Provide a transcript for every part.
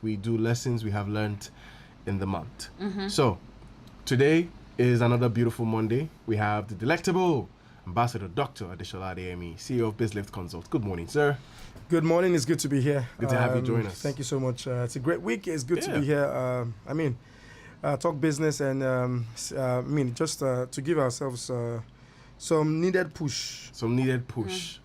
We do lessons we have learned in the month. So today is another beautiful Monday. We have the delectable Ambassador Dr. Adeshola Adeyemi, CEO of BizLift Consult. Good morning, sir. Good morning. It's good to be here. Good to have you join us. Thank you so much. It's a great week. It's good to be here. Talk business and just to give ourselves some needed push.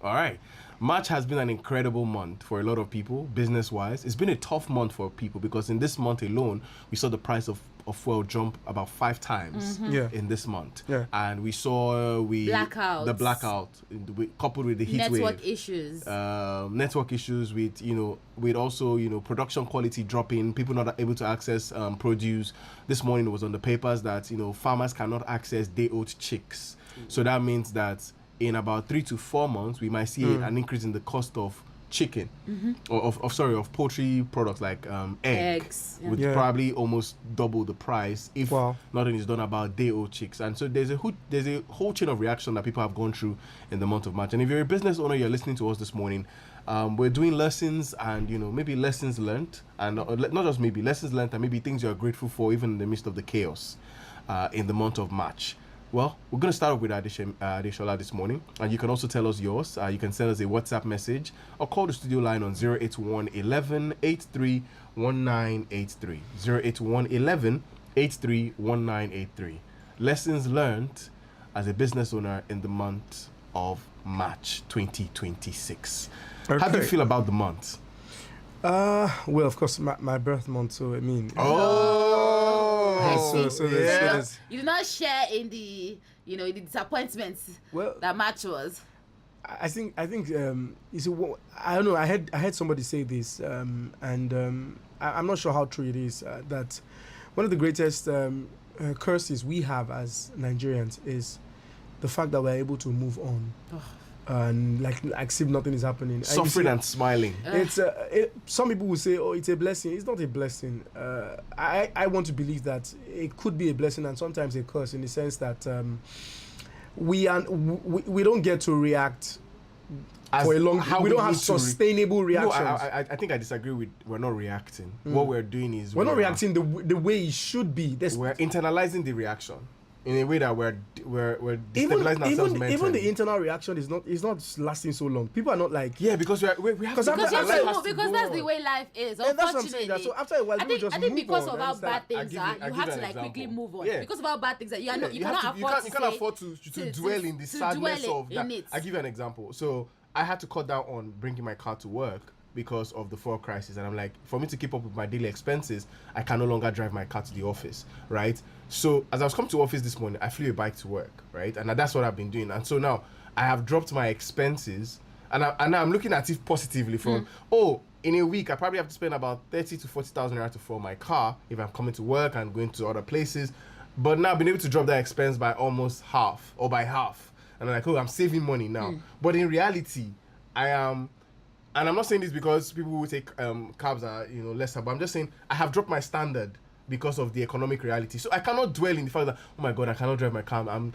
All right. March has been an incredible month for a lot of people, business-wise. It's been a tough month for people because in this month alone, we saw the price of fuel jump about 5 times in this month. Yeah. And we saw Blackouts. the blackout coupled with the heat Network wave. issues. Network issues with also, production quality dropping, people not able to access produce. This morning it was on the papers that, farmers cannot access day-old chicks. So that means that in about 3 to 4 months, we might see an increase in the cost of chicken, or of poultry products like eggs, Yeah. would probably almost double the price if Wow. nothing is done about day-old chicks. And so there's a whole chain of reaction that people have gone through in the month of March. And if you're a business owner, you're listening to us this morning, we're doing lessons and maybe lessons learned, and not just maybe lessons learned, and maybe things you're grateful for even in the midst of the chaos in the month of March. Well, we're going to start off with Adeshola this morning, and you can also tell us yours. You can send us a WhatsApp message or call the studio line on 081 11 83 1983. 081 11 83 1983. Lessons learned as a business owner in the month of March 2026. Okay. How do you feel about the month? Well, of course, my birth month. So there's You do not share in the the disappointments that March was. I think I don't know. I had somebody say this, I'm not sure how true it is. That one of the greatest curses we have as Nigerians is the fact that we're able to move on, and like as if nothing is happening. Suffering and smiling. It's some people will say, "Oh, it's a blessing." It's not a blessing. I want to believe that it could be a blessing and sometimes a curse in the sense that we don't get to react for a long. We don't have sustainable reactions. No, I think I disagree with. We're not reacting. What we're doing is we're not reacting the way it should be. We're internalizing the reaction in a way that we're destabilizing ourselves mentally. Even the internal reaction is not lasting so long. People are not like because we have because that's the way life is. Unfortunately, so after a while, I think because of how bad things are, you have to quickly move on. Because of how bad things are, you cannot afford to dwell in the sadness of that. I give you an example. So I had to cut down on bringing my car to work because of the fuel crisis, and I'm like, for me to keep up with my daily expenses, I can no longer drive my car to the office, right? So as I was coming to office this morning, I flew a bike to work, right? And that's what I've been doing. And so now I have dropped my expenses, and I'm looking at it positively from, in a week, I probably have to spend about 30 to 40,000 naira to fuel my car if I'm coming to work and going to other places. But now I've been able to drop that expense by almost half, or by half. And I'm like, I'm saving money now. But in reality, I am, and I'm not saying this because people who take cabs are lesser, but I'm just saying I have dropped my standard because of the economic reality. So I cannot dwell in the fact that, oh my God, I cannot drive my car. I'm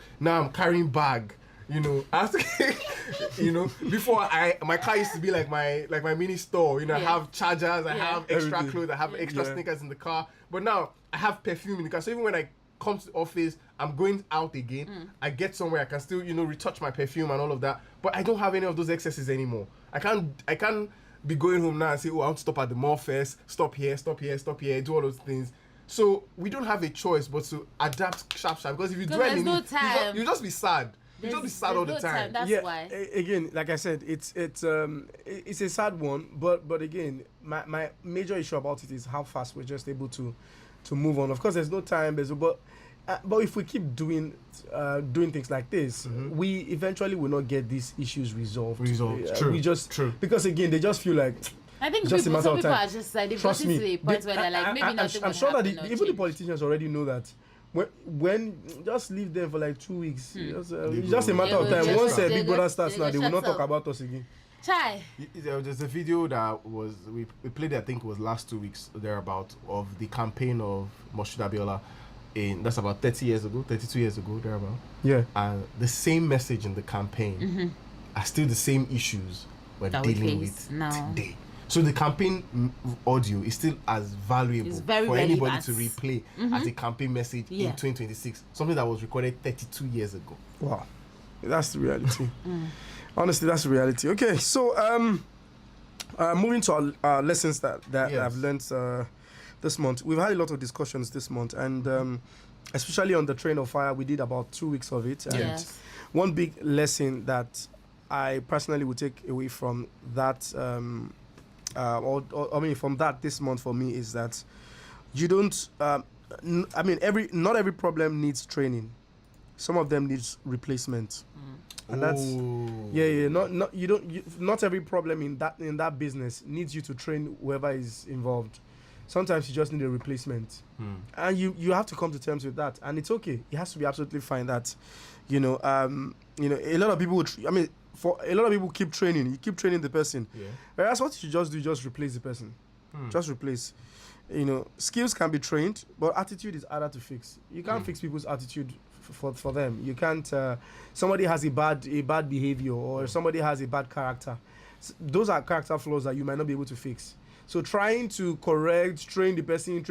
carrying bag. I have to, before my car used to be like my mini store. I have chargers, I have extra clothes, I have extra sneakers in the car. But now I have perfume in the car. So even when I come to the office, I'm going out again, I get somewhere, I can still, retouch my perfume and all of that. But I don't have any of those excesses anymore. I can't be going home now and say, I want to stop at the mall first, stop here, do all those things. So we don't have a choice but to adapt sharp because if you dwell in it, you just be sad. You just be sad all the time. That's why. Again, like I said, it's a sad one, but again, my major issue about it is how fast we're just able to move on. Of course, there's no time, but if we keep doing things like this, we eventually will not get these issues resolved. True. Because again, they just feel like I think just some people are just like they've gotten to a point where they're like maybe nothing. I'm sure that even the politicians already know that. When just leave them for like 2 weeks, it's just a matter of time. Once Big Brother starts now, they will not talk about us again. Chai. There's a video that was we played. I think it was last 2 weeks thereabout of the campaign of Moshood Abiola. That's about 32 years ago, thereabout. Yeah. And the same message in the campaign are still the same issues we're dealing with today. So the campaign audio is still as valuable for anybody to replay as a campaign message in 2026. Something that was recorded 32 years ago. Wow. That's the reality. Honestly, that's the reality. Okay, so moving to our lessons that I've learned this month. We've had a lot of discussions this month, and especially on the Train of Fire, we did about 2 weeks of it. And one big lesson that I personally would take away from that, from that this month for me is that you don't. Not every problem needs training. Some of them needs replacement, and that's Not every problem in that business needs you to train whoever is involved. Sometimes you just need a replacement, and you have to come to terms with that, and it's okay. It has to be absolutely fine that, a lot of people for a lot of people keep training. You keep training the person. Whereas what you just do, just replace the person. Just replace. Skills can be trained, but attitude is harder to fix. You can't fix people's attitude for them. You can't. Somebody has a bad behavior, or somebody has a bad character. Those are character flaws that you might not be able to fix. So trying to train the person,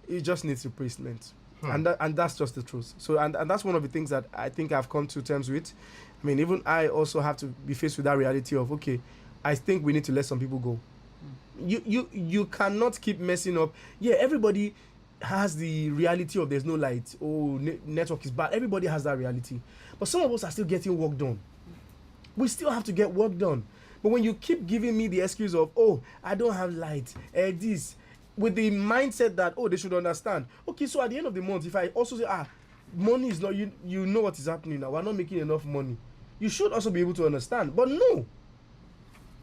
it just needs replacement. And that's just the truth. So and that's one of the things that I think I've come to terms with. I mean, even I also have to be faced with that reality of, okay, I think we need to let some people go. You cannot keep messing up. Yeah, everybody has the reality of there's no light. Oh, network is bad. Everybody has that reality. But some of us are still getting work done. We still have to get work done. But when you keep giving me the excuse of, oh, I don't have light, this, with the mindset that, oh, they should understand. Okay, so at the end of the month, if I also say, money is not, you know what is happening now. We're not making enough money. You should also be able to understand. But no.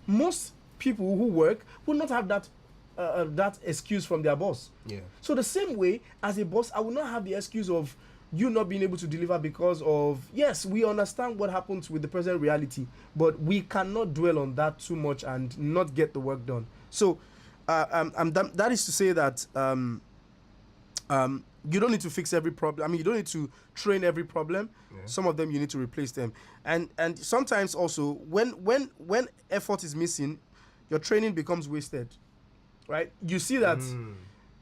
Most people who work will not have that excuse from their boss. Yeah. So the same way, as a boss, I will not have the excuse of you not being able to deliver because of, yes, we understand what happens with the present reality, but we cannot dwell on that too much and not get the work done. So that is to say that you don't need to fix every problem. I mean, you don't need to train every problem. Yeah. Some of them you need to replace them. And sometimes also when effort is missing, your training becomes wasted. Right? You see that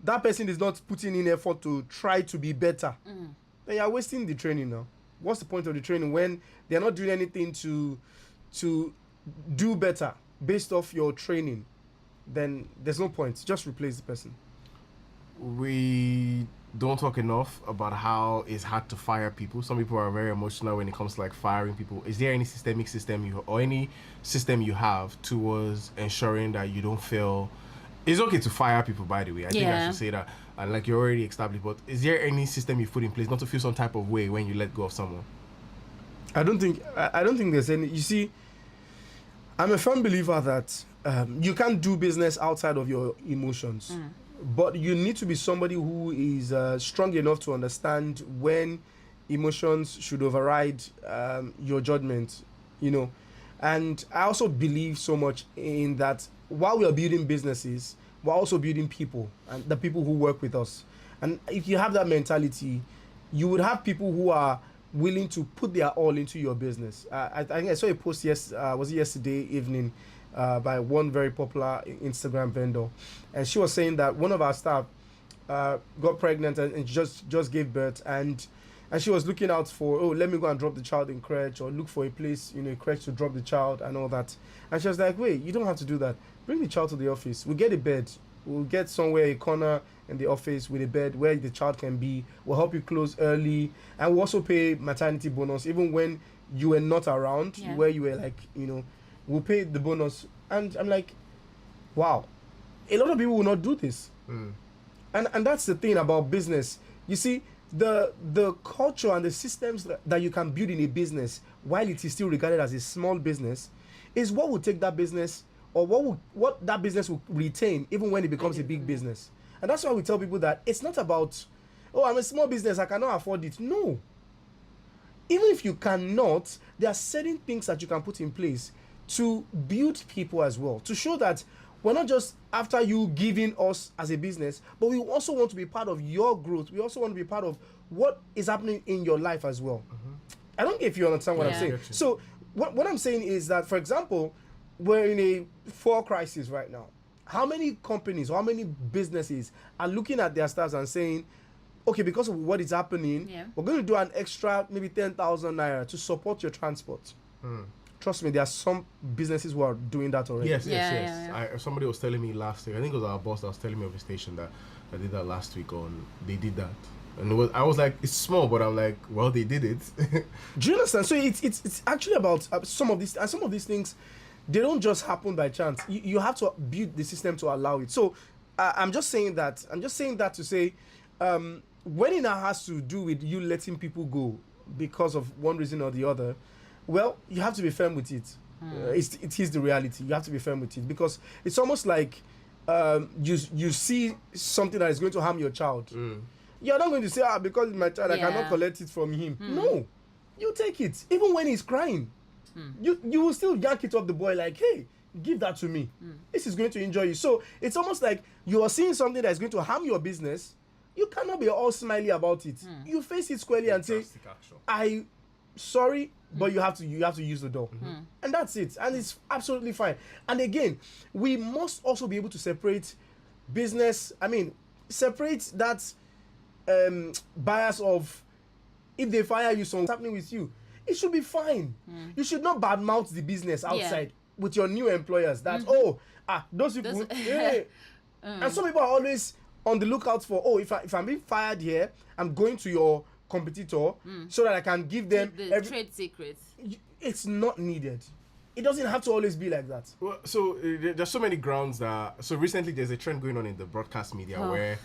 that person is not putting in effort to try to be better. Then you're wasting the training now. What's the point of the training when they're not doing anything to do better based off your training? Then there's no point. Just replace the person. We don't talk enough about how it's hard to fire people. Some people are very emotional when it comes to like firing people. Is there any system or any system you have towards ensuring that you don't feel? It's okay to fire people, by the way. I think I should say that. And like you're already established, but is there any system you put in place not to feel some type of way when you let go of someone? I don't think there's any. You see, I'm a firm believer that you can't do business outside of your emotions. But you need to be somebody who is strong enough to understand when emotions should override your judgment, And I also believe so much in that while we are building businesses, we're also building people and the people who work with us. And if you have that mentality, you would have people who are willing to put their all into your business. I think I saw a post yesterday evening by one very popular Instagram vendor, and she was saying that one of our staff got pregnant and just gave birth, and she was looking out for, let me go and drop the child in crèche, or look for a place, a crèche to drop the child and all that. And she was like, wait, you don't have to do that. Bring the child to the office. We'll get a bed. We'll get somewhere, a corner in the office with a bed where the child can be. We'll help you close early, and we'll also pay maternity bonus even when you were not around, where you were like, we'll pay the bonus. And I'm like, wow, a lot of people will not do this. And that's the thing about business. You see, the culture and the systems that you can build in a business while it is still regarded as a small business is what will take that business, or what that business will retain even when it becomes a big business. And that's why we tell people that it's not about, I'm a small business, I cannot afford it. No. Even if you cannot, there are certain things that you can put in place to build people as well, to show that we're not just after you giving us as a business, but we also want to be part of your growth. We also want to be part of what is happening in your life as well. I don't know if you understand what I'm saying. So what I'm saying is that, for example, we're in a fall crisis right now. How many companies, how many businesses are looking at their staffs and saying, okay, because of what is happening, we're going to do an extra maybe 10,000 naira to support your transport. Trust me, there are some businesses who are doing that already. Yes. Somebody was telling me last week, I think it was our boss that was telling me of a station that I did that last week they did that. And I was like, it's small, but I'm like, well, they did it. Do you understand? So it's actually about some of these, and some of these things, they don't just happen by chance. You have to build the system to allow it. So I'm just saying that to say, when it now has to do with you letting people go because of one reason or the other, well, you have to be firm with it. It is the reality. You have to be firm with it, because it's almost like you see something that is going to harm your child. You're not going to say, because it's my child, I cannot collect it from him. No, you take it, even when he's crying. You will still yank it off the boy like, hey, give that to me. This is going to injure you. So it's almost like you are seeing something that is going to harm your business. You cannot be all smiley about it. You face it squarely and say, sorry, but you have to use the door. And that's it. And it's absolutely fine. And again, we must also be able to separate business. Separate that bias of, if they fire you, something's happening with you. It should be fine. You should not badmouth the business outside with your new employers. That those people. And some people are always on the lookout for, if I'm being fired here, I'm going to your competitor so that I can give them the trade secrets. It's not needed. It doesn't have to always be like that. Well, so there's so many grounds that. So recently, there's a trend going on in the broadcast media where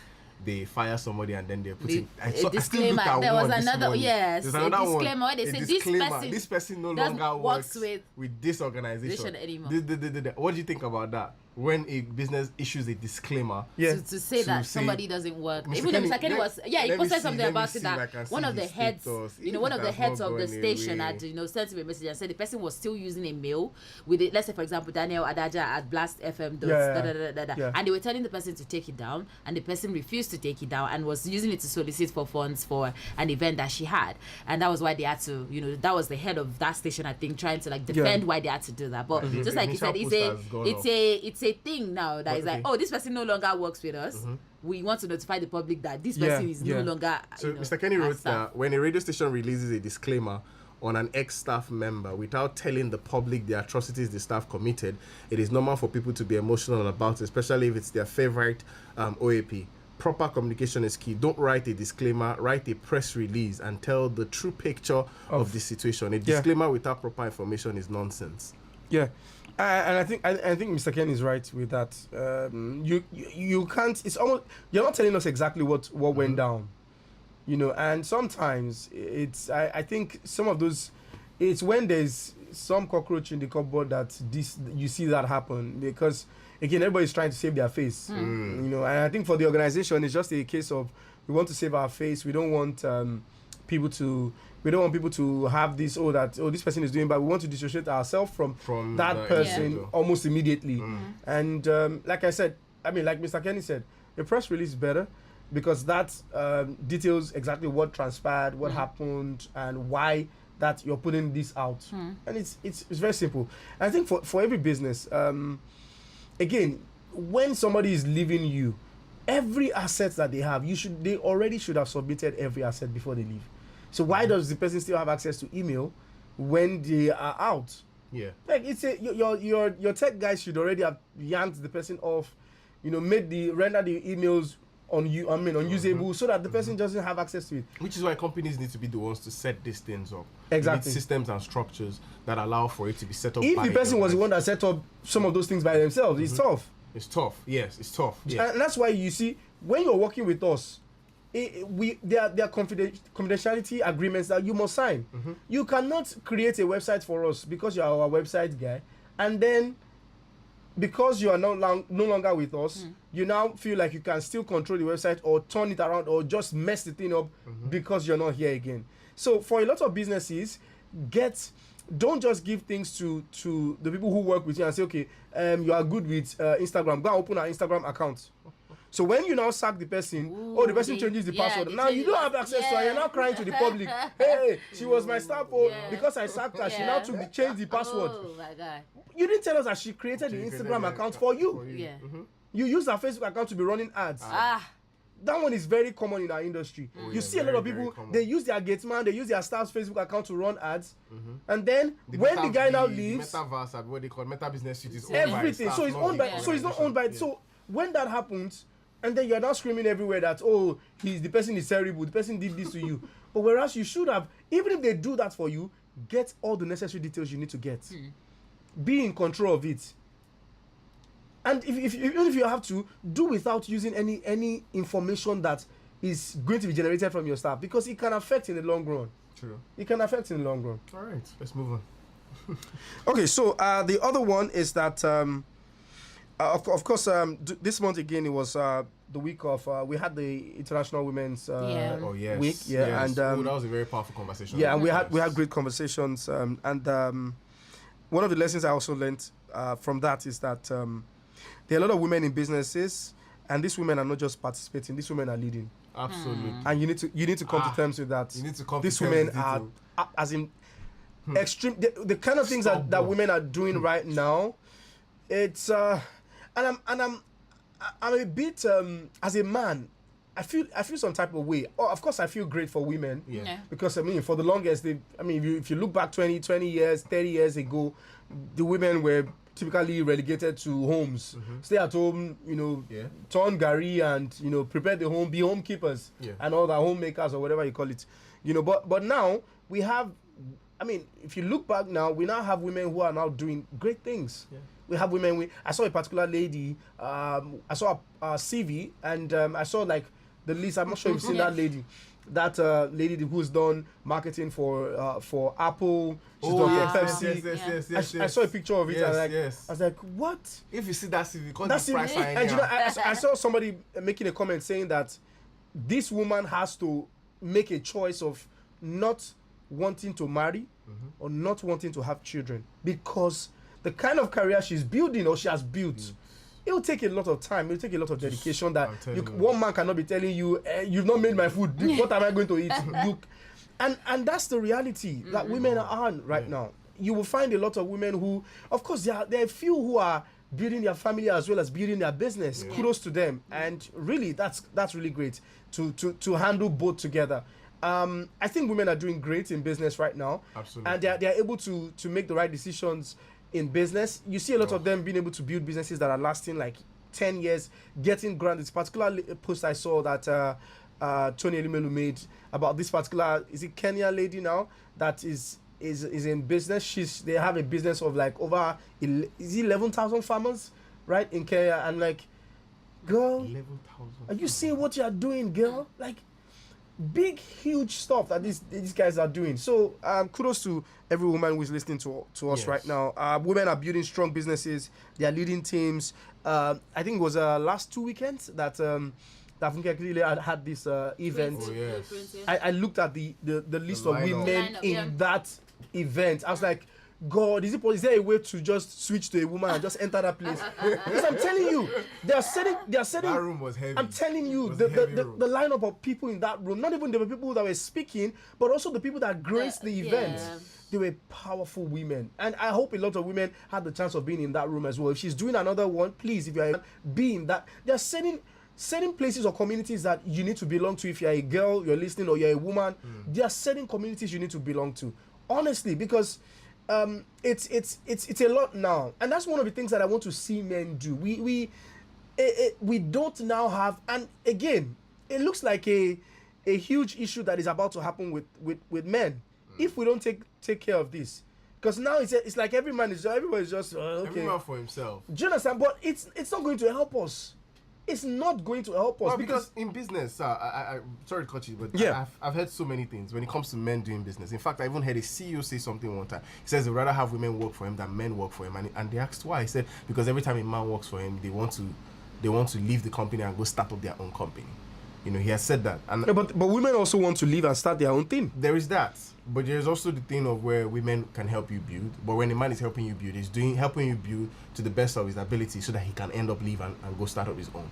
they fire somebody and then they're putting a disclaimer. There was another disclaimer where they say this person no longer works with this organization anymore. What do you think about that? When a business issues a disclaimer to say that somebody doesn't work. Even though Mr. Kenny he posted something about it, that one of the heads, one of the heads of the station had sent him a message and said the person was still using a mail with it. Let's say, for example, Daniel Adaja at Blast FM and they were telling the person to take it down, and the person refused to take it down and was using it to solicit for funds for an event that she had, and that was why they had to, that was the head of that station, I think, trying to defend why they had to do that. But just like you said, it's a thing now that is like, this person no longer works with us. We want to notify the public that this person is no longer. So Mr. Kenny wrote that when a radio station releases a disclaimer on an ex-staff member without telling the public the atrocities the staff committed, it is normal for people to be emotional about it, especially if it's their favorite OAP. Proper communication is key. Don't write a disclaimer, write a press release and tell the true picture of the situation. A disclaimer without proper information is nonsense. Yeah. And I think Mr. Ken is right with that. You can't. It's almost, you're not telling us exactly what went down, And sometimes I think some of those, it's when there's some cockroach in the cupboard that you see that happen, because again, everybody's trying to save their face, And I think for the organization, it's just a case of, we want to save our face. We don't want people to have this, this person is doing bad. We want to dissociate ourselves from that person almost immediately. And like I said, like Mr. Kenny said, a press release is better, because that details exactly what transpired, what happened, and why that you're putting this out. And it's very simple. And I think for every business, again, when somebody is leaving you, every asset that they have, they already should have submitted every asset before they leave. So why does the person still have access to email when they are out? Yeah. Like, it's your tech guys should already have yanked the person off, render the emails unusable, so that the person doesn't have access to it. Which is why companies need to be the ones to set these things up. Exactly. Systems and structures that allow for it to be set up. If the person was the one that set up some of those things by themselves, it's tough. It's tough. Yes, it's tough. Yes. And that's why you see, when you're working with us, there are confidentiality agreements that you must sign. You cannot create a website for us because you're our website guy, and then because you are no longer with us, you now feel like you can still control the website or turn it around or just mess the thing up because you're not here again. So for a lot of businesses, don't just give things to the people who work with you and say, okay, you are good with Instagram, go and open our Instagram account. So when you now sack the person, the person changes the password. Now you don't have access to her. You're now crying to the public. Hey, she was my staff. Because I sacked her, she now changed the password. Oh my God. You didn't tell us that she created the Instagram account for you. Yeah. You use her Facebook account to be running ads. That one is very common in our industry. You see a lot of people, they use their gateman, they use their staff's Facebook account to run ads. And then when the guy now leaves, the metaverse, what they call Meta Business Suite, is everything. So it's owned by, so it's not owned by. So when that happens, and then you're now screaming everywhere that, oh, the person is terrible, the person did this to you. But whereas you should have, even if they do that for you, get all the necessary details you need to get. Be in control of it. And even if you have to, do without using any information that is going to be generated from your staff, because it can affect in the long run. True. It can affect in the long run. All right, let's move on. Okay, so the other one is that, of course, this month again, it was the week of, we had the International Women's Week. Yeah, and that was a very powerful conversation. Yeah, and we had great conversations. And one of the lessons I also learned from that is that there are a lot of women in businesses, and these women are not just participating; these women are leading. Absolutely. And you need to come to terms with that. You need to come these to terms women are, as in, extreme. The kind of things that women are doing right now, it's and I'm a bit as a man, I feel some type of way. Oh, of course, I feel great for women. Yeah. Because for the longest, if you look back 20 years, 30 years ago, the women were typically relegated to homes, stay at home, turn gari and prepare the home, be homekeepers, and all the homemakers or whatever you call it, But now we have, if you look back now, we now have women who are now doing great things. Yeah. We have women. I saw a particular lady. I saw a CV, and I saw like the list. I'm not sure if you've seen that lady. That lady who's done marketing for Apple. She's done for Pepsi. Yes. I saw a picture of it. I was like, what? If you see that CV, that's price sign. And I saw somebody making a comment saying that this woman has to make a choice of not wanting to marry or not wanting to have children, because the kind of career she's building or she has built. It will take a lot of time. It will take a lot of dedication that one man cannot be telling you, you've not made my food. What am I going to eat? And that's the reality that women are on right now. You will find a lot of women who, of course, there are a few who are building their family as well as building their business. Kudos to them. And really, that's really great to handle both together. I think women are doing great in business right now. Absolutely. And they are able to make the right decisions in business. You see a lot of them being able to build businesses that are lasting like 10 years, getting grants. This particular post I saw that Tony Elimelu made about this particular, is it Kenya lady now, that is in business. They have a business of like over 11,000 farmers, right, in Kenya. And like, girl, 11,000. Are you seeing what you are doing, girl? Like, big, huge stuff that these guys are doing. So kudos to every woman who is listening to us right now. Women are building strong businesses. They are leading teams. I think it was last 2 weekends that Funke really had this event. Oh, yes. I looked at the list of women in that event. I was like, God, is there a way to just switch to a woman and just enter that place? Because I'm telling you, they are setting. That room was heavy. I'm telling you, the lineup of people in that room, not even the people that were speaking, but also the people that graced the event. They were powerful women. And I hope a lot of women had the chance of being in that room as well. If she's doing another one, please, if you're being that, they're setting places or communities that you need to belong to. If you're a girl, you're listening, or you're a woman, they are setting communities you need to belong to. Honestly, because it's a lot now, and that's one of the things that I want to see men do. We don't now have, and again, it looks like a huge issue that is about to happen with men if we don't take care of this. Because now it's like everybody's just okay. Every man for himself. Do you understand? But it's not going to help us. It's not going to help us. Well, because in business, I sorry to cut you, but I've heard so many things when it comes to men doing business. In fact, I even heard a CEO say something one time. He says he'd rather have women work for him than men work for him. And they asked why. He said because every time a man works for him, they want to leave the company and go start up their own company. He has said that. And but women also want to leave and start their own thing. There is that. But there's also the thing of where women can help you build. But when a man is helping you build, helping you build to the best of his ability so that he can end up leave and go start up his own.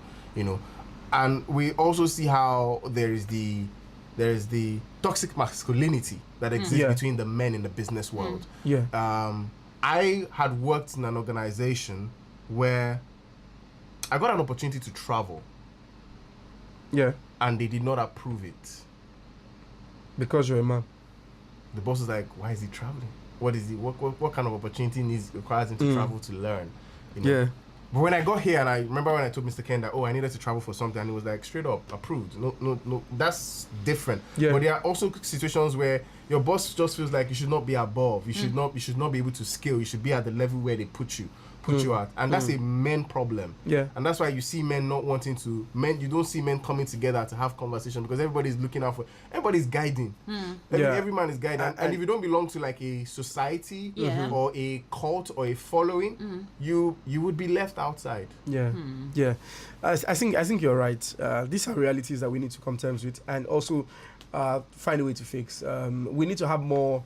And we also see how there is the toxic masculinity that exists between the men in the business world. I had worked in an organization where I got an opportunity to travel. And they did not approve it. Because you're a man. The boss was like, why is he traveling? What is he? What kind of opportunity requires him to travel to learn? You know? But when I got here, and I remember when I told Mr. Ken that, I needed to travel for something, and he was like, straight up, approved. No, that's different. But there are also situations where your boss just feels like you should not be above. You should not be able to scale. You should be at the level where they put you at. And that's a men problem. And that's why you see men not wanting to, you don't see men coming together to have conversation, because everybody's looking out for, everybody's guiding. Every man is guiding. And if you don't belong to like a society or a cult or a following, you would be left outside. I think you're right. These are realities that we need to come to terms with, and also find a way to fix. We need to have more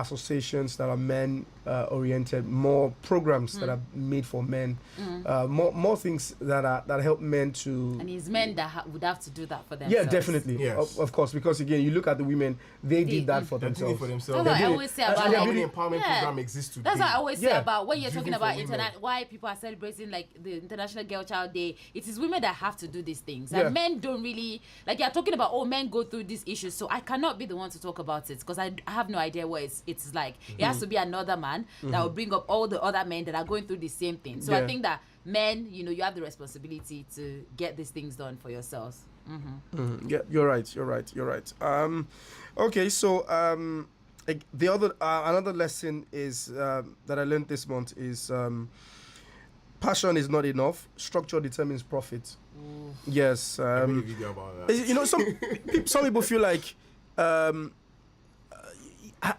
associations that are men oriented, more programs that are made for men, more things that help men to. And it's men that would have to do that for themselves. Yeah, definitely. Yes. Of course, because again, you look at the women, they did that for themselves. That's what I always say about how the empowerment program exists today. That's what I always say about when you're talking about why people are celebrating like the International Girl Child Day. It is women that have to do these things. And men don't really, like you're talking about, men go through these issues, so I cannot be the one to talk about it because I have no idea what it's like. It has to be another man that will bring up all the other men that are going through the same thing. So I think that men, you have the responsibility to get these things done for yourselves. Yeah, you're right. Okay, so the other another lesson is that I learned this month is passion is not enough. Structure determines profit. Yes. I made a video about that. Some people feel like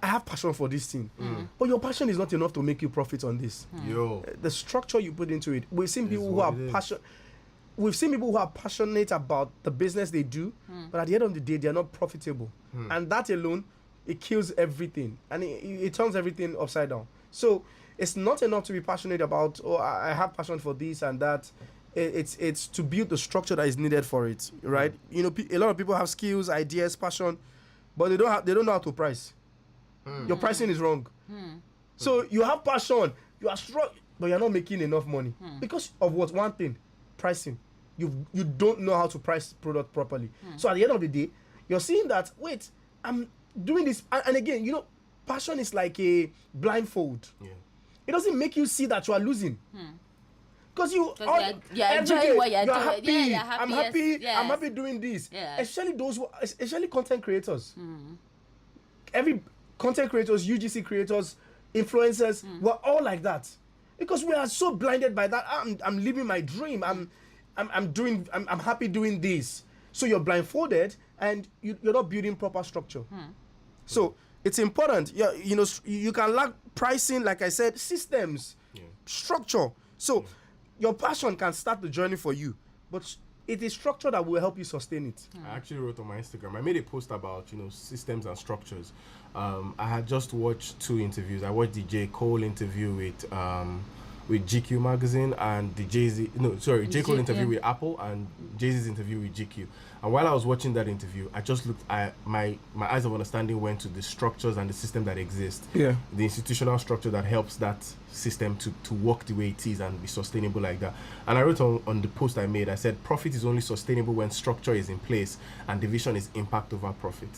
I have passion for this thing, but your passion is not enough to make you profit on this. The structure you put into it. We've seen people who are passionate about the business they do, but at the end of the day, they are not profitable, and that alone, it kills everything, and it turns everything upside down. So it's not enough to be passionate about. I have passion for this and that. It's to build the structure that is needed for it, right? A lot of people have skills, ideas, passion, but they don't know how to price. Your pricing is wrong. So you have passion, you are strong, but you're not making enough money because of what? One thing, pricing. You don't know how to price product properly. So at the end of the day, you're seeing that, wait, I'm doing this, and again, passion is like a blindfold. It doesn't make you see that you are losing. Because you're enjoying what you're doing. I'm happy. I'm happy doing this. Especially content creators. Every content creators, UGC creators, influencers, we're all like that. Because we are so blinded by that. I'm living my dream. I'm happy doing this. So you're blindfolded and you're not building proper structure. So it's important. You can lack pricing, like I said, systems, structure. So your passion can start the journey for you, but it is structure that will help you sustain it. I actually wrote on my Instagram. I made a post about systems and structures. I had just watched 2 interviews. I watched the J. Cole interview with GQ magazine and the J. Cole interview with Apple and Jay-Z's interview with GQ. And while I was watching that interview, I just looked at my eyes of understanding went to the structures and the system that exist. The institutional structure that helps that system to work the way it is and be sustainable like that. And I wrote on the post I made, I said, profit is only sustainable when structure is in place and division is impact over profit.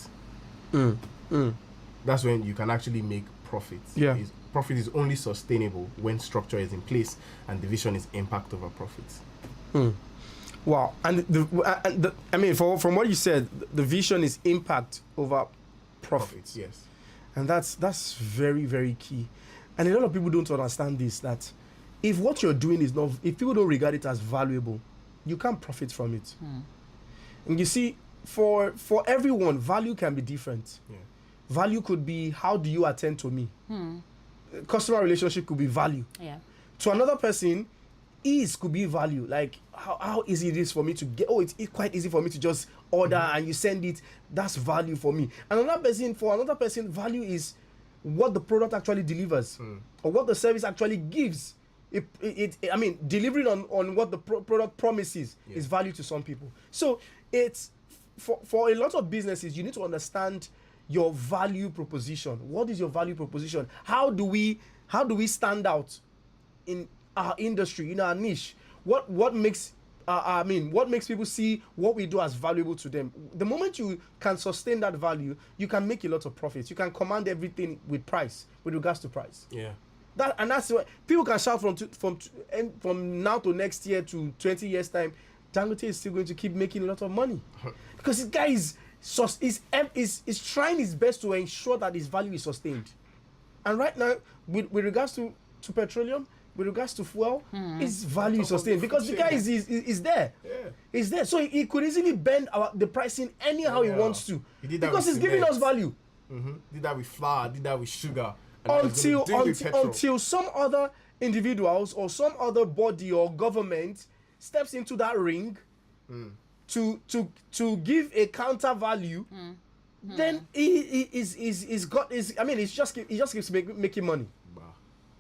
That's when you can actually make profit. Profit is only sustainable when structure is in place and division is impact over profit. Wow. And from what you said, the vision is impact over profit. Yes. And that's very, very key. And a lot of people don't understand this, that if what you're doing is not, if people don't regard it as valuable, you can't profit from it. And you see, for everyone, value can be different. Value could be, how do you attend to me? Customer relationship could be value. To another person, ease could be value. Like how easy it is for me to get. It's quite easy for me to just order and you send it. That's value for me. For another person, value is what the product actually delivers or what the service actually gives. delivering on what the product promises is value to some people. So it's for a lot of businesses, you need to understand your value proposition. What is your value proposition? How do we stand out in our industry, in our niche? What makes people see what we do as valuable to them? The moment you can sustain that value, you can make a lot of profits. You can command everything with regards to price. Yeah. That's why people can shout from now to next year to 20 years time, Dangote is still going to keep making a lot of money because this guy is trying his best to ensure that his value is sustained. And right now, with regards to petroleum, with regards to fuel, his value is sustained because the guy is there. Yeah. He's there. So he could easily bend the pricing anyhow he wants to. He did that because he's giving us value. Did that with flour, did that with sugar. Until some other individuals or some other body or government steps into that ring to give a counter value, then he just keeps making money.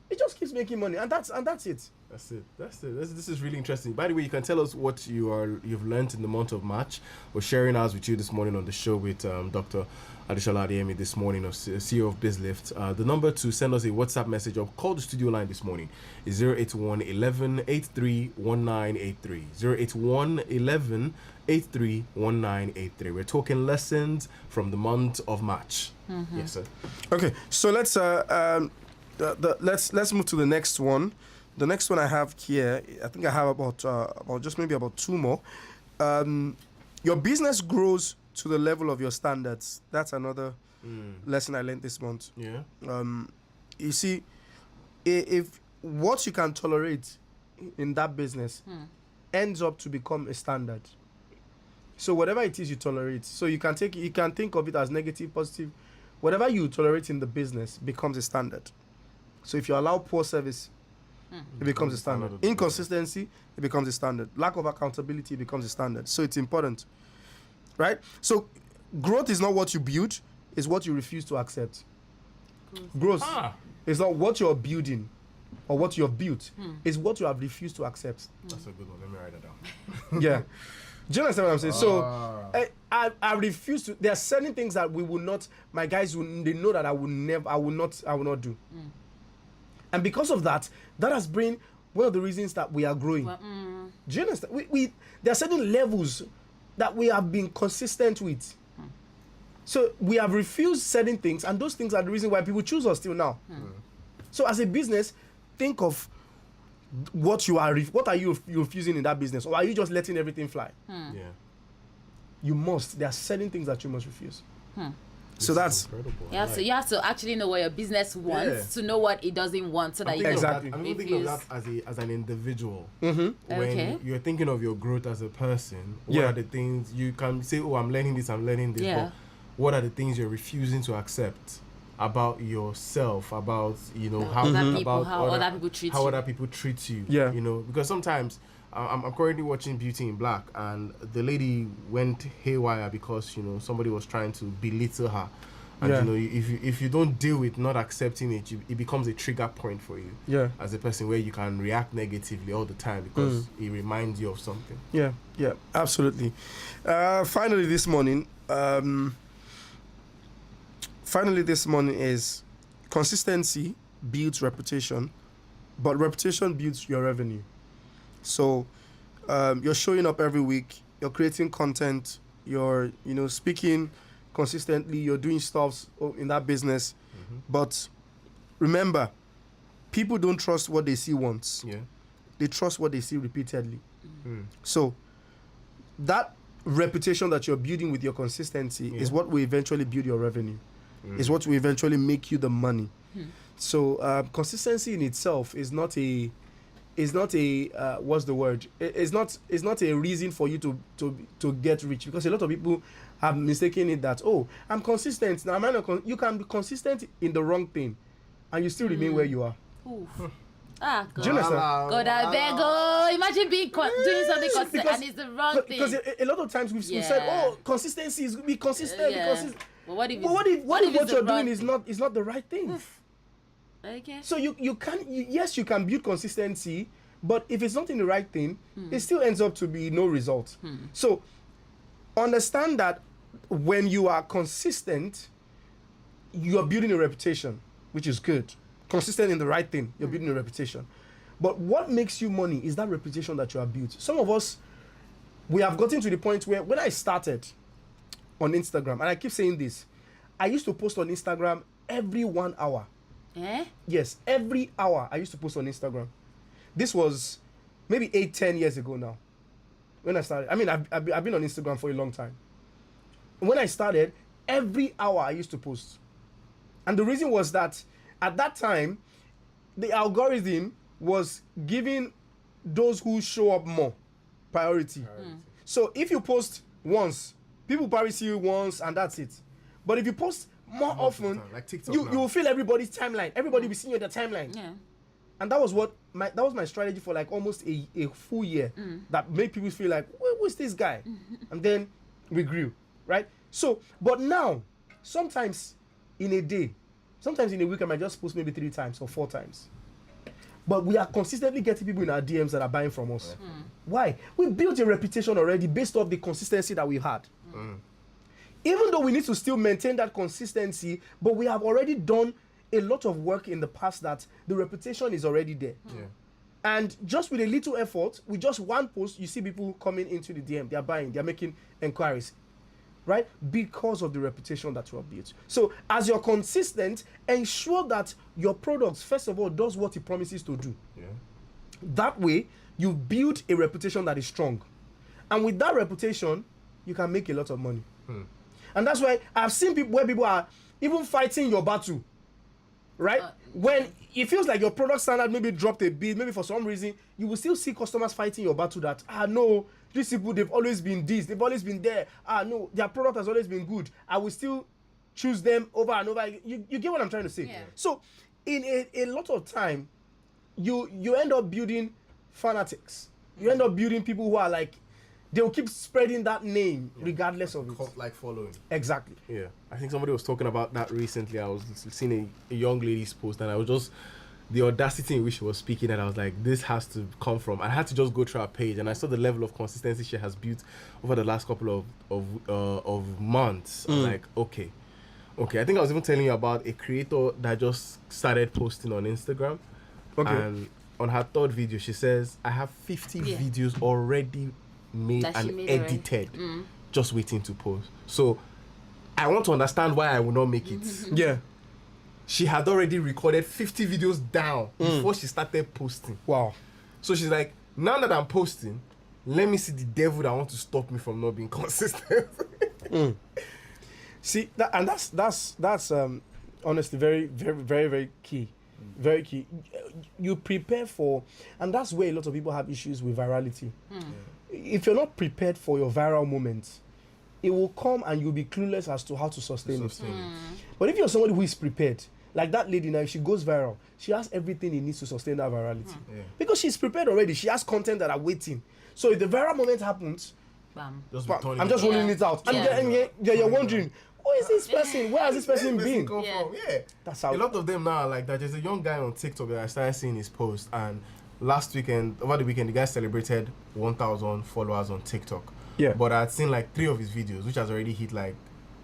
It just keeps making money, and that's it. That's it. This is really interesting. By the way, you can tell us what you've learned in the month of March. We're sharing ours with you this morning on the show with Dr. Adeshola Adeyemi this morning, CEO of BizLift. The number to send us a WhatsApp message or call the studio line this morning is 081 11 83 1983. 081 11 83 1983. We're talking lessons from the month of March. Yes, sir. Okay, so let's move to the next one. The next one I have here, I think I have about two more. Your business grows to the level of your standards. That's another lesson I learned this month. Yeah. You see, if what you can tolerate in that business ends up to become a standard. So whatever it is you tolerate, so you can think of it as negative, positive. Whatever you tolerate in the business becomes a standard. So if you allow poor service, it becomes a standard. Inconsistency, it becomes a standard. Lack of accountability becomes a standard. So it's important, right? So growth is not what you build, it's what you refuse to accept. Growth is not what you're building or what you have built, it's what you have refused to accept. That's a good one. Let me write that down. Yeah. Do you understand what I'm saying? So I refuse to. There are certain things that we will not. My guys, they know that I will not do. And because of that, that has been one of the reasons that we are growing. Do you understand? There are certain levels that we have been consistent with. So we have refused certain things, and those things are the reason why people choose us till now. So as a business, think of what are you refusing in that business, or are you just letting everything fly? Yeah. You must. There are certain things that you must refuse. So that's incredible. You have to actually know what your business wants to know what it doesn't want, so that you exactly. I'm thinking of that as an individual. When you're thinking of your growth as a person, what are the things you can say? Oh, I'm learning this. Yeah. But what are the things you're refusing to accept about yourself? About how other people treat you. Yeah. Because sometimes. I'm currently watching Beauty in Black, and the lady went haywire because somebody was trying to belittle her, and if you don't deal with not accepting it, it becomes a trigger point for you. Yeah. As a person where you can react negatively all the time because it reminds you of something. Yeah, absolutely. Finally this morning is consistency builds reputation, but reputation builds your revenue. So you're showing up every week, you're creating content, you're speaking consistently, you're doing stuff in that business. But remember, people don't trust what they see once. Yeah. They trust what they see repeatedly. So that reputation that you're building with your consistency is what will eventually build your revenue. Is what will eventually make you the money. So consistency in itself is not a what's the word? It's not a reason for you to get rich, because a lot of people have mistaken it that I'm consistent. Now you can be consistent in the wrong thing, and you still remain where you are. God. Do you understand? God, I beg. Imagine doing something consistent and it's the wrong thing. Because a lot of times we've said, consistency is be consistent. But what if what if what you're doing is not the right thing? Okay. So you can, yes, you can build consistency, but if it's not in the right thing, it still ends up to be no result. So understand that when you are consistent, you are building a reputation, which is good. Consistent in the right thing, you're building a reputation. But what makes you money is that reputation that you have built. Some of us, we have gotten to the point where when I started on Instagram, and I keep saying this, I used to post on Instagram every 1 hour. Yes, every hour I used to post on Instagram. This was maybe 8-10 years ago now when I started. I mean, I've been on Instagram for a long time. When I started, every hour I used to post. And the reason was that at that time, the algorithm was giving those who show up more priority. So if you post once, people probably see you once and that's it. But if you post more often, like TikTok you will fill everybody's timeline. Everybody will be seeing you in the timeline. Yeah. And that was my strategy for like almost a full year. That made people feel like, who's this guy? And then we grew, right? So, but now, sometimes in a day, sometimes in a week, I might just post maybe 3 times or 4 times. But we are consistently getting people in our DMs that are buying from us. Why? We built a reputation already based off the consistency that we had. Even though we need to still maintain that consistency, but we have already done a lot of work in the past that the reputation is already there. And just with a little effort, with just one post, you see people coming into the DM. They're buying, they're making inquiries, right? Because of the reputation that you have built. So as you're consistent, ensure that your product, first of all, does what it promises to do. That way, you build a reputation that is strong. And with that reputation, you can make a lot of money. And that's why I've seen people where people are even fighting your battle, right? When it feels like your product standard maybe dropped a bit, maybe for some reason, you will still see customers fighting your battle that, no, these people, they've always been this, they've always been there. No, their product has always been good. I will still choose them over and over. You get what I'm trying to say? Yeah. So in a lot of time, you end up building fanatics. You end up building people who are like, they'll keep spreading that name regardless of it. Like following. Exactly. Yeah. I think somebody was talking about that recently. I was seeing a young lady's post and I was just, the audacity in which she was speaking, and I was like, this has to come from, I had to just go through her page and I saw the level of consistency she has built over the last couple of months. I was like, okay. I think I was even telling you about a creator that just started posting on Instagram. Okay. And on her 3rd video, she says, I have 50 videos already made and edited, just waiting to post. So I want to understand why I will not make it. Yeah. She had already recorded 50 videos down before she started posting. Wow. So she's like, now that I'm posting, let me see the devil that wants to stop me from not being consistent. See, that's honestly very, very, very, very key. Very key. You prepare for, and that's where a lot of people have issues with virality. If you're not prepared for your viral moment, it will come and you'll be clueless as to how to sustain it. But if you're somebody who is prepared, like that lady now, if she goes viral, she has everything it needs to sustain that virality. Because she's prepared already. She has content that are waiting. So if the viral moment happens, I'm just rolling it out. And you're wondering, who is this person? Where has this person been? That's how. A lot of them now are like that. There's a young guy on TikTok that I started seeing his post, and over the weekend, the guy celebrated 1,000 followers on TikTok. Yeah. But I had seen like 3 of his videos, which has already hit like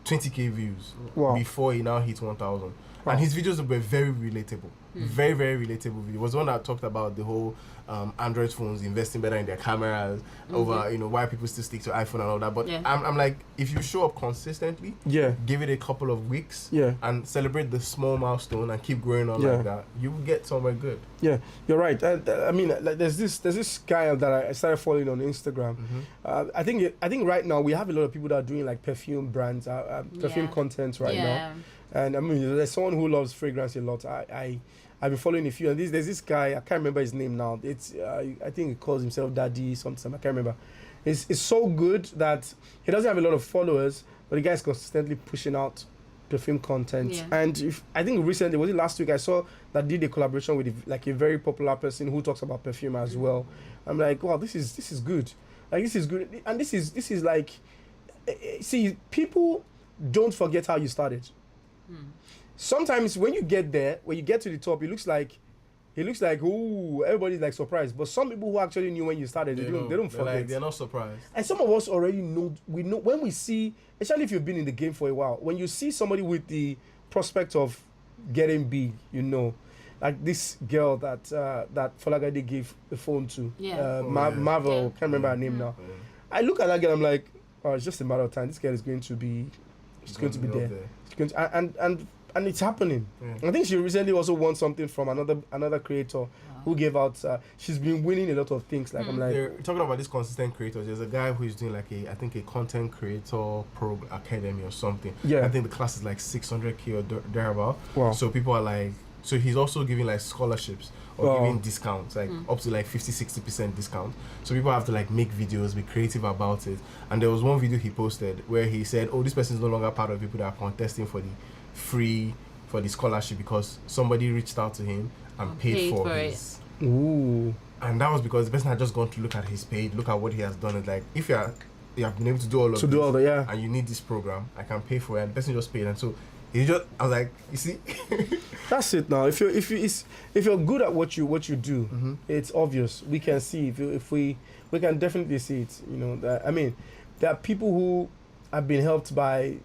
20k views before he now hits 1,000. And his videos were very relatable. Very, very relatable video. It was one that talked about the whole Android phones investing better in their cameras, over why people still stick to iPhone and all that. But I'm like, if you show up consistently, give it a couple of weeks, and celebrate the small milestone and keep growing on like that, you will get somewhere good. Yeah, you're right. I mean, like, there's this guy that I started following on Instagram. I think right now we have a lot of people that are doing like perfume brands, perfume content right now. And I mean, there's someone who loves fragrance a lot. I've been following a few, and there's this guy, I can't remember his name now. It's I think he calls himself Daddy something. I can't remember. It's so good that he doesn't have a lot of followers, but the guy's consistently pushing out perfume content. And I think recently, was it last week, I saw that did a collaboration with like a very popular person who talks about perfume as well. I'm like, wow, this is good. Like, this is good, and this is like, see, people don't forget how you started. sometimes when you get there, when you get to the top, it looks like, ooh, everybody's like surprised. But some people who actually knew when you started, they don't forget. Like, they're not surprised. And some of us already know. We know when we see, especially if you've been in the game for a while, when you see somebody with the prospect of getting big, like this girl that Folagade gave the phone to, Marvel, can't remember her name now. I look at that girl, I'm like, oh, it's just a matter of time. This girl is going to be, she's going to be there. She's going to, and it's happening. I think she recently also won something from another creator who gave out. She's been winning a lot of things. Like I'm like, they're talking about these consistent creators. There's a guy who's doing like a content creator academy or something. Yeah. I think the class is like 600K or thereabout. Wow. So people are like, so he's also giving like scholarships or giving discounts, like up to like 50-60% discount. So people have to like make videos, be creative about it. And there was one video he posted where he said, oh, this person is no longer part of people that are contesting for the scholarship because somebody reached out to him and paid for his. Ooh. And that was because the person had just gone to look at his page, look at what he has done. It's like, if you have been able to do all of this, and you need this program, I can pay for it. And the person just paid. And so I was like, you see, that's it now. If you're good at what you do, it's obvious. We can see if we can definitely see it. That, I mean, there are people who have been helped by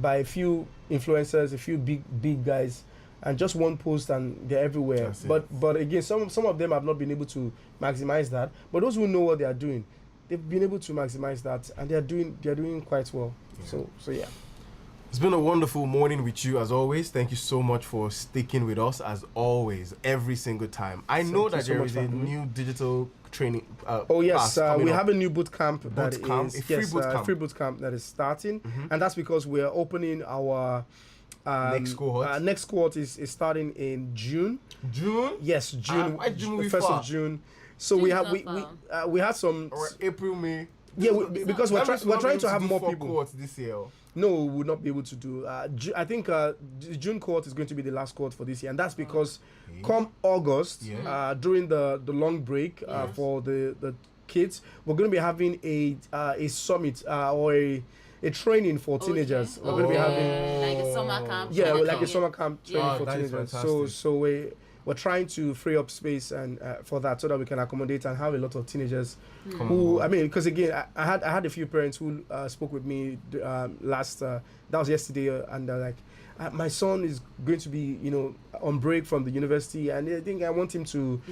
by a few influencers, a few big guys, and just one post and they're everywhere. But again, some of them have not been able to maximize that. But those who know what they are doing, they've been able to maximize that, and they're doing quite well. Yeah. So yeah. It's been a wonderful morning with you as always. Thank you so much for sticking with us as always, every single time. I know that there is a new digital training. We have a new boot camp free boot camp that is starting, and that's because we're opening our next cohort. Next cohort is starting in June. June? Yes, June. June the 1st of June. So we had some. Or April, May. Yeah, because we're trying to have more people. Cohorts this year. No, we would not be able to do. I think the June cohort is going to be the last cohort for this year, and that's because come August, during the long break for the kids, we're going to be having a summit or a training for teenagers. We're going to be having like a summer camp. Yeah, like a summer camp training for teenagers. So we're trying to free up space and for that, so that we can accommodate and have a lot of teenagers who, I mean, because again, I had a few parents who spoke with me that was yesterday, and they're like, my son is going to be, on break from the university, and I think I want him to,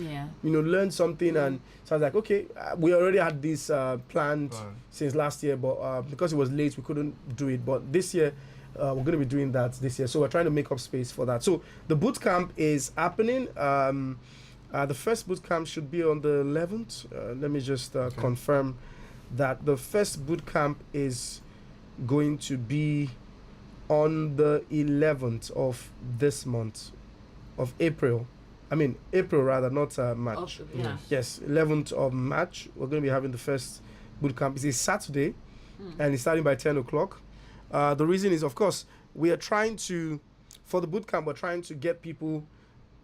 learn something. And so I was like, okay, we already had this planned since last year, but because it was late, we couldn't do it. But this year, we're going to be doing that this year. So we're trying to make up space for that. So the boot camp is happening. The first boot camp should be on the 11th. Let me just confirm that the first boot camp is going to be on the 11th of this month of April. I mean, April rather, not March. Yes, 11th of March. We're going to be having the first boot camp. It's a Saturday, and it's starting by 10 o'clock. The reason is, of course, we are trying to, for the bootcamp, we're trying to get people,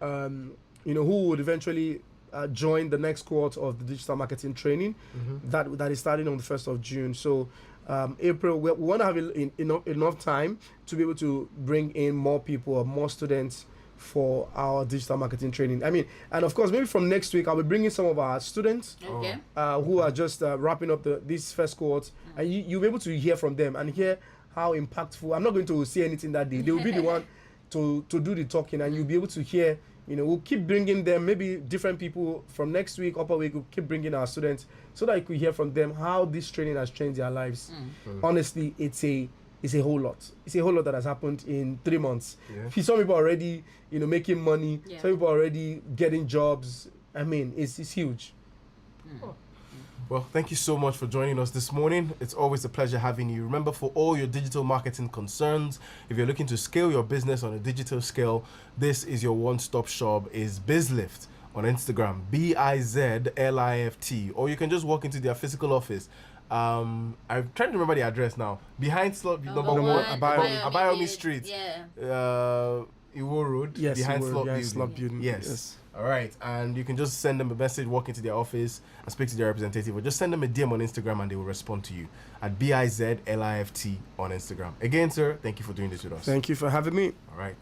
who would eventually join the next cohort of the digital marketing training that is starting on the 1st of June. So April, we want to have enough time to be able to bring in more people or more students for our digital marketing training. I mean, and of course, maybe from next week, I'll be bringing some of our students who are just wrapping up this first cohort, and you'll be able to hear from them and hear how impactful. I'm not going to say anything that day. They will be the one to do the talking, and you'll be able to hear. We'll keep bringing them, maybe different people from next week, upper week. We'll keep bringing our students so that you could hear from them how this training has changed their lives. Honestly, it's a whole lot. It's a whole lot that has happened in 3 months. Yeah. Some people already, making money. Yeah. Some people already getting jobs. I mean, it's huge. Well, thank you so much for joining us this morning. It's always a pleasure having you. Remember, for all your digital marketing concerns, if you're looking to scale your business on a digital scale, this is your one-stop shop, is BizLift on Instagram, BIZLIFT, or you can just walk into their physical office. I'm trying to remember the address now. Behind slot number 1, Abayomi Street. Yeah. Iwo Road. Yes, behind slot building. Yes. All right, and you can just send them a message, walk into their office, and speak to their representative, or just send them a DM on Instagram, and they will respond to you at BIZLIFT on Instagram. Again, sir, thank you for doing this with us. Thank you for having me. All right.